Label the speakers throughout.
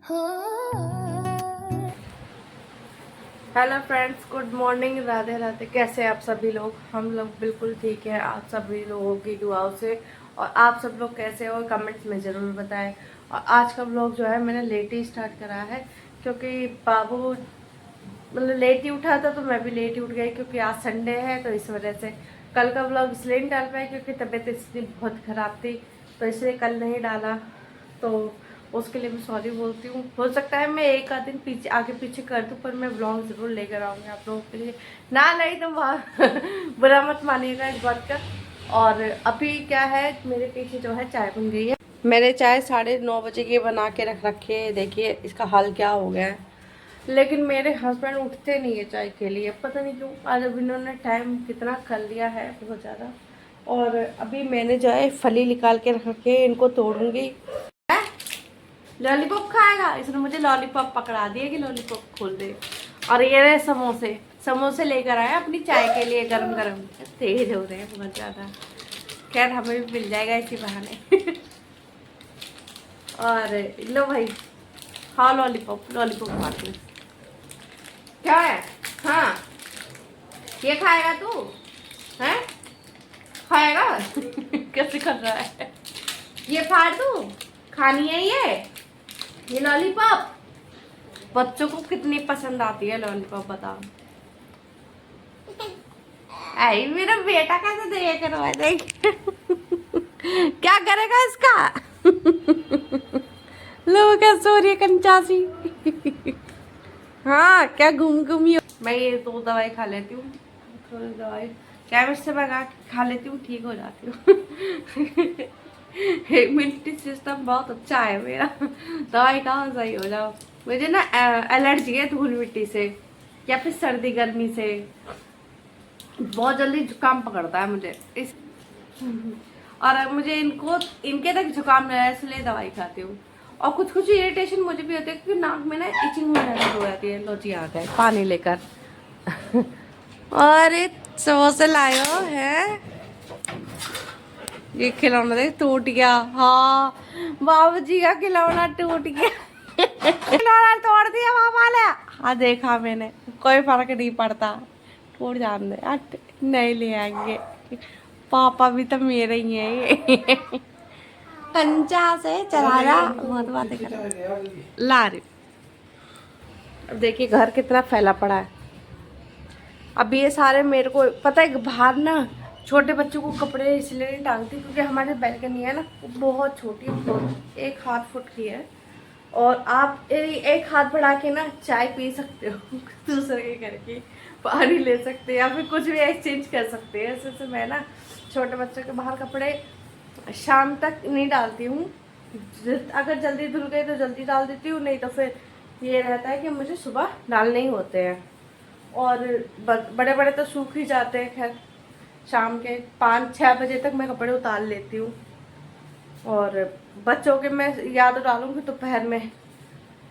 Speaker 1: Hello friends, good morning, Radhe Radhe. कैसे हैं आप सभी लोग? हम लोग बिल्कुल ठीक है, आप सभी लोगों की दुआओं से। और आप सब लोग कैसे हो कमेंट्स में ज़रूर बताएं। और आज का व्लॉग जो है मैंने लेट ही स्टार्ट करा है, क्योंकि बाबू मतलब लेट ही उठा था तो मैं भी लेट ही उठ गई, क्योंकि आज संडे है। तो इस वजह से कल का व्लॉग इसलिए नहीं डाल पाई क्योंकि तबीयत इसकी बहुत ख़राब थी, तो इसलिए कल नहीं डाला। तो उसके लिए मैं सॉरी बोलती हूँ। हो सकता है मैं एक आध दिन पीछे आगे पीछे कर दूँ, पर मैं व्लॉग ज़रूर लेकर आऊँगी आप लोगों के लिए। ना नहीं तो बुरा मत मानिएगा इस बात का। और अभी क्या है, मेरे पीछे जो है चाय बन गई है। मैंने चाय 9:30 बजे की बना के रख रखी है। देखिए इसका हाल क्या हो गया है। लेकिन मेरे हस्बैंड उठते नहीं है चाय के लिए, पता नहीं क्यों। आज अब इन्होंने टाइम कितना कर लिया है, बहुत ज़्यादा। और अभी मैंने जो है फली निकाल के रख रखी है, इनको तोड़ूंगी। लॉलीपॉप खाएगा, इसने मुझे लॉलीपॉप पकड़ा दिया कि लॉलीपॉप खोल दे। और ये रहे समोसे, समोसे लेकर आए अपनी चाय के लिए गरम गरम। तेज हो रहे हैं बहुत ज़्यादा। खैर हमें भी मिल जाएगा इसी बहाने। और लो भाई, हाँ लॉलीपॉप लॉलीपॉप खाते हैं। क्या है? हाँ ये खाएगा तू? हैं खाएगा? कैसे कर रहा है? ये फाड़ तू, खानी है ये लॉलीपॉप। बच्चों को कितनी पसंद आती है लॉलीपॉप, बताओ। आई मेरा बेटा कैसे देख रहा है, देख। क्या करेगा इसका? लो क्या सूर्य कंचासी। हाँ क्या घूम घूमी। मैं ये 2 दवाई खा लेती हूँ, थोड़ी दवाई केमिस्ट से मंगा के खा लेती हूँ, ठीक हो जाती हूँ। इम्यूनिटी सिस्टम बहुत अच्छा है मेरा। दवाई कहाँ सही हो जाओ। मुझे ना एलर्जी है धूल मिट्टी से, या फिर सर्दी गर्मी से। बहुत जल्दी जुकाम पकड़ता है मुझे इस। और मुझे इनके तक जुकाम नहीं है, इसलिए दवाई खाती हूँ। और कुछ कुछ इरिटेशन मुझे भी होती है, क्योंकि नाक में ना इचिंग होने हो जाती है। लो जी आ गए पानी लेकर। अरे समोसे लायो है, ये खिलौना देख टूट गया। हाँ बाबू जी का खिलौना टूट गया। खिलौना तोड़ दिया पापा ने। हाँ देखा मैंने, कोई फर्क नहीं पड़ता, टूट जाने दे। नहीं ले आएंगे, पापा भी तो मेरे ही हैं ये। कंचा से चला रहा, बहुत बातें कर ला रही। अब देखिए घर कितना फैला पड़ा है। अब ये सारे मेरे को पता है, बाहर ना छोटे बच्चों को कपड़े इसलिए नहीं टांगती क्योंकि हमारी बैल्कनी है ना, वो बहुत छोटी है, बहुत 1 हाथ फुट की है। और आप एक हाथ बढ़ा के ना चाय पी सकते हो। दूसरे के करके पानी ले सकते हैं, या फिर कुछ भी एक्सचेंज कर सकते हैं। ऐसे मैं ना छोटे बच्चों के बाहर कपड़े शाम तक नहीं डालती हूँ। अगर जल्दी धुल गए तो जल्दी डाल देती हूँ, नहीं तो फिर ये रहता है कि मुझे सुबह डालने ही होते हैं। और बड़े बड़े तो सूख ही जाते हैं। खैर शाम के 5-6 बजे तक मैं कपड़े उतार लेती हूँ। और बच्चों के मैं या तो डालूंगी दोपहर में,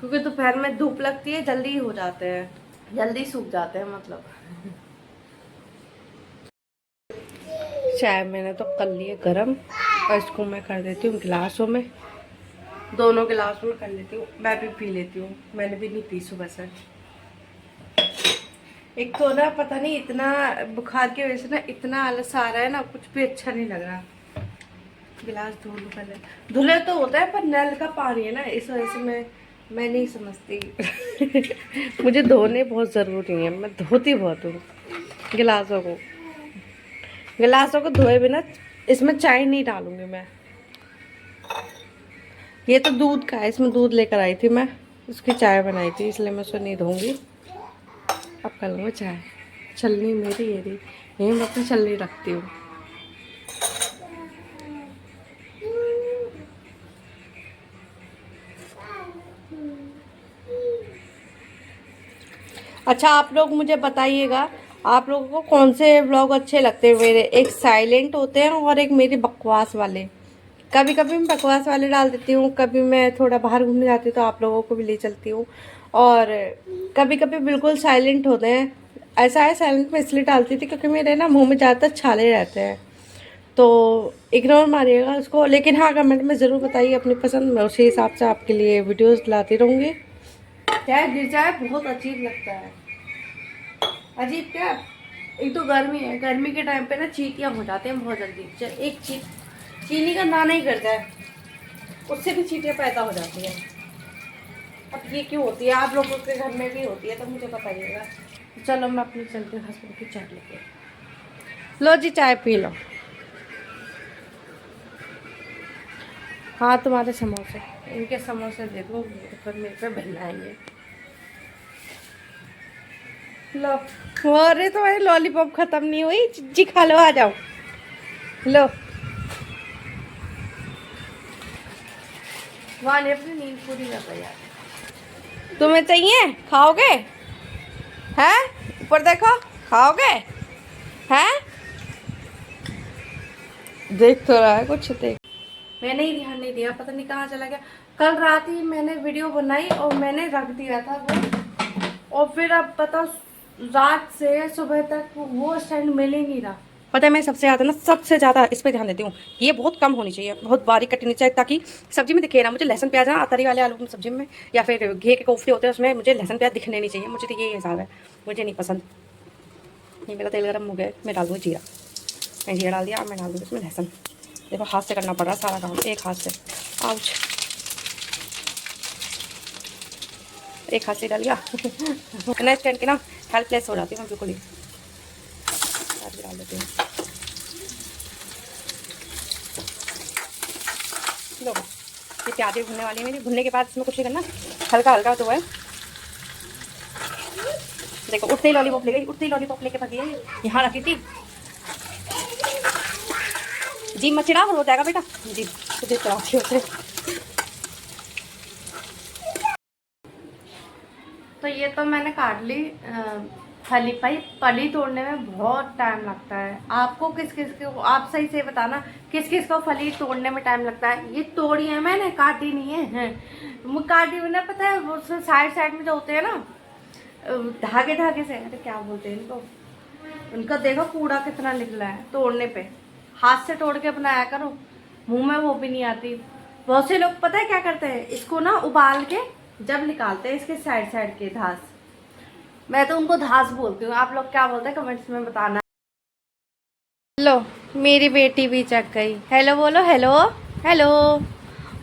Speaker 1: क्योंकि दोपहर में धूप लगती है, जल्दी हो जाते हैं, जल्दी सूख जाते हैं मतलब। चाय मैंने तो कर ली है गरम, और इसको मैं कर देती हूँ गिलासों में। दोनों गिलासों में कर लेती हूँ, मैं भी पी लेती हूँ। मैंने भी नहीं पी सुबह से। एक तो ना पता नहीं, इतना बुखार की वजह से ना इतना आलस आ रहा है ना, कुछ भी अच्छा नहीं लग रहा। गिलास धो लूँ पहले। धुले तो होता है, पर नल का पानी है ना, इस वजह से मैं नहीं समझती। मुझे धोने बहुत ज़रूरी है, मैं धोती बहुत हूँ गिलासों को। गिलासों को धोए बिना इसमें चाय नहीं डालूंगी मैं। ये तो दूध का है, इसमें दूध लेकर आई थी मैं, उसकी चाय बनाई थी, इसलिए मैं उसे नहीं धोऊंगी। अब कर लूँगा चाय। छलनी मेरी ये रही, यही मैं अपनी छलनी रखती हूँ। अच्छा आप लोग मुझे बताइएगा, आप लोगों को कौन से व्लॉग अच्छे लगते हैं मेरे। एक साइलेंट होते हैं और एक मेरे बकवास वाले। कभी कभी मैं बकवास वाले डाल देती हूँ, कभी मैं थोड़ा बाहर घूमने जाती हूँ तो आप लोगों को भी ले चलती हूँ। और कभी कभी बिल्कुल साइलेंट होते हैं। ऐसा है, साइलेंट में इसलिए डालती थी क्योंकि मेरे ना मुंह में ज़्यादातर छाले रहते हैं, तो इग्नोर मारिएगा उसको, लेकिन हाँ कमेंट में ज़रूर बताइए अपनी पसंद, मैं उसी हिसाब से आपके लिए वीडियोस लाती रहूँगी। क्या गिर जाए बहुत अजीब लगता है। अजीब क्या, एक तो गर्मी है, गर्मी के टाइम पे ना चींटियाँ हो जाते हैं बहुत जल्दी। एक चीनी का दाना ही गिर जाए उससे भी चींटियाँ पैदा हो जाती हैं। अब ये क्यों होती है, आप लोगों के घर में भी होती है तो मुझे बताइएगा। चलो मैं अपनी चलती हूँ हस्बैंड की चाय लेके। लो जी चाय पी लो। हाँ तुम्हारे समोसे, इनके समोसे दे दो, फिर मेरे पे बनाएंगे। लो, अरे तुम्हारी लॉलीपॉप खत्म नहीं हुई, जी खा लो, आ जाओ लो। वहाँ ने अपनी नींद पूरी कर रही है। तुम्हें चाहिए, खाओगे हैं? ऊपर देखो, खाओगे हैं? देख तो रहा है कुछ, देख। मैंने ही ध्यान नहीं दिया, पता नहीं कहाँ चला गया। कल रात ही मैंने वीडियो बनाई और मैंने रख दिया था वो, और फिर अब पता रात से सुबह तक वो स्टैंड मिल ही नहीं रहा। पता है मैं सबसे ज़्यादा ना, सबसे ज़्यादा इस पर ध्यान देती हूँ, ये बहुत कम होनी चाहिए, बहुत बारीक कटनी चाहिए, ताकि सब्जी में दिखे ना। मुझे लहसुन प्याज ना, तरी वाले आलू की सब्जी में या फिर घी के कोफ्ते होते हैं उसमें मुझे लहसुन प्याज दिखने नहीं चाहिए। मुझे तो यही हिसाब है, मुझे नहीं पसंद। ये मेरा तेल गर्म हो गया, मैं डाल दूँगी जीरा। मैं जीरा डाल दिया, मैं डाल दूँगी इसमें लहसुन। देखो हाथ से करना पड़ रहा है सारा काम, एक हाथ से। आउच, एक हाथ से डाल दिया। ना स्टैंड के ना हेल्पलेस हो जाती हूँ मैं बिल्कुल ही। डाल देती हूँ, लो ये प्याज़ें भुनने वाली है मेरी। भुनने के बाद इसमें कुछ नहीं करना, हल्का हल्का तो है। देखो उठते ही लॉलीपॉप ले गई, उठते ही लॉलीपॉप लेके भागी है। यहाँ रखी थी जी, मचड़ा हो जाएगा बेटा जी, तुझे चढ़ाती होते। तो ये तो मैंने काट ली फली। भाई फली तोड़ने में बहुत टाइम लगता है। आपको किस किस को, आप सही से बताना किस किस को फली तोड़ने में टाइम लगता है। ये तोड़ी है मैंने, काटी नहीं है। काटी हुई ना, पता है उसमें साइड साइड में जो होते हैं ना धागे धागे से, अरे क्या बोलते हैं इनको, उनका देखो कूड़ा कितना निकला है तोड़ने पे। हाथ से तोड़ के बनाया करो, मुंह में वो भी नहीं आती। बहुत से लोग पता है क्या करते हैं, इसको ना उबाल के जब निकालते हैं इसके साइड साइड के घास, मैं तो उनको घास बोलती हूँ। आप लोग क्या बोलते हैं कमेंट्स में बताना। लो मेरी बेटी भी चक गई, हेलो बोलो, हेलो हेलो।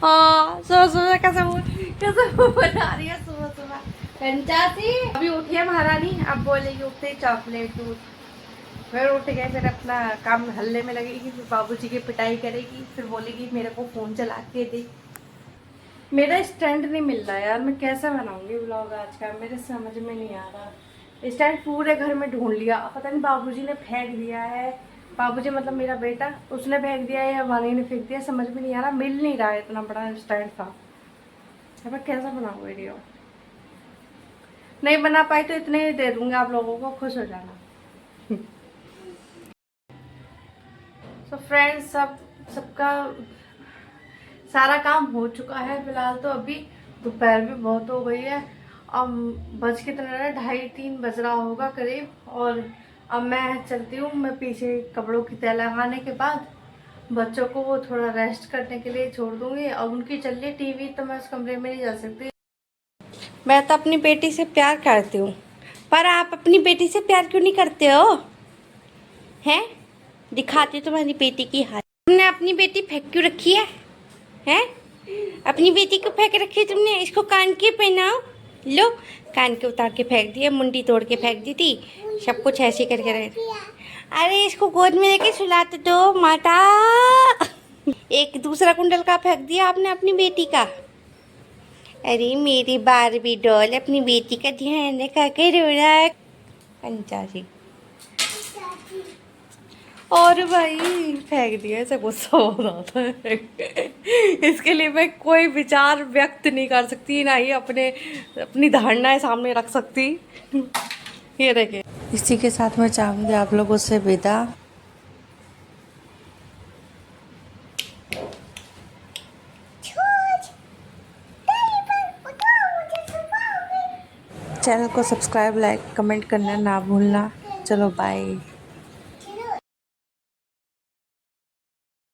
Speaker 1: हाँ सुबह सुबह कैसे बना रही है सुबह सुबह कंचासी। अभी उठी है महारानी, अब बोलेगी उठते चॉकलेट दूध। फिर उठ गए, फिर अपना काम हल्ले में लगेगी, फिर बाबूजी की पिटाई करेगी, फिर बोलेगी मेरे को फ़ोन चला के दे। मेरा स्टैंड नहीं मिल रहा यार, मैं कैसे बनाऊंगी व्लॉग आज का, मेरे समझ में नहीं आ रहा। स्टैंड पूरे घर में ढूंढ लिया, पता नहीं बाबूजी ने फेंक दिया है। बाबूजी मतलब मेरा बेटा, उसने फेंक दिया है या वानी ने फेंक दिया, समझ में नहीं आ रहा। मिल नहीं रहा है, इतना बड़ा स्टैंड था। अब मैं कैसे बनाऊँ वीडियो, नहीं बना पाई तो इतने ही दे दूंगी आप लोगों को, खुश हो जाना। तो फ्रेंड्स सबका सारा काम हो चुका है फिलहाल तो। अभी दोपहर भी बहुत हो गई है, अब बज के तरह 2:30-3 बज रहा होगा करीब। और अब मैं चलती हूँ, मैं पीछे कपड़ों की तह लगाने के बाद बच्चों को वो थोड़ा रेस्ट करने के लिए छोड़ दूँगी। अब उनकी चल रही टीवी, तो मैं उस कमरे में नहीं जा सकती। मैं तो अपनी बेटी से प्यार करती हूँ, पर आप अपनी बेटी से प्यार क्यों नहीं करते हो हैं? दिखाती तुम्हारी बेटी की हालत। तुमने अपनी बेटी फेंक क्यों रखी है हैं? अपनी बेटी को फेंक रखी है तुमने, इसको कान के पहनाओ। लो कान के उतार के फेंक दिए, मुंडी तोड़ के फेंक दी थी, सब कुछ ऐसे करके रहे। अरे इसको गोद में लेके सुला तो दो माता। एक दूसरा कुंडल का फेंक दिया आपने अपनी बेटी का। अरे मेरी बारबी डॉल अपनी बेटी का ध्यान रखा के रोना पंचासी। और भाई फेंक दिया, ऐसा गुस्सा हो रहा था। इसके लिए मैं कोई विचार व्यक्त नहीं कर सकती, ना ही अपनी धारणाएं सामने रख सकती। ये देखिए, इसी के साथ मैं चाहूँगी आप लोगों से विदा। चैनल को सब्सक्राइब, लाइक, कमेंट करना ना भूलना। चलो बाय।